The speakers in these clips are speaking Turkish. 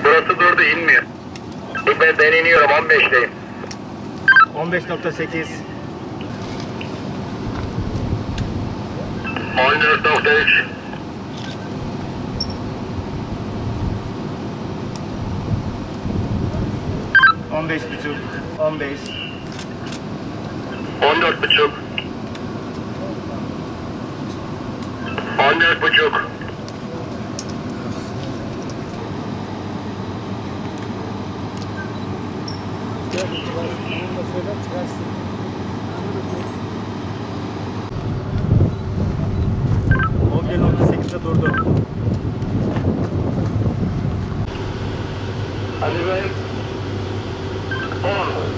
Burası durdu, inmiyor. Ben iniyorum, 15'teyim. 15.8. 14.3. 15.5. 15. 14.5. 14.5. On 11.8'de durdu. Ali Bey. 10.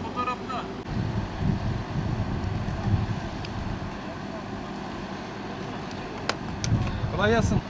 Fotoğrafta. Kolay gelsin.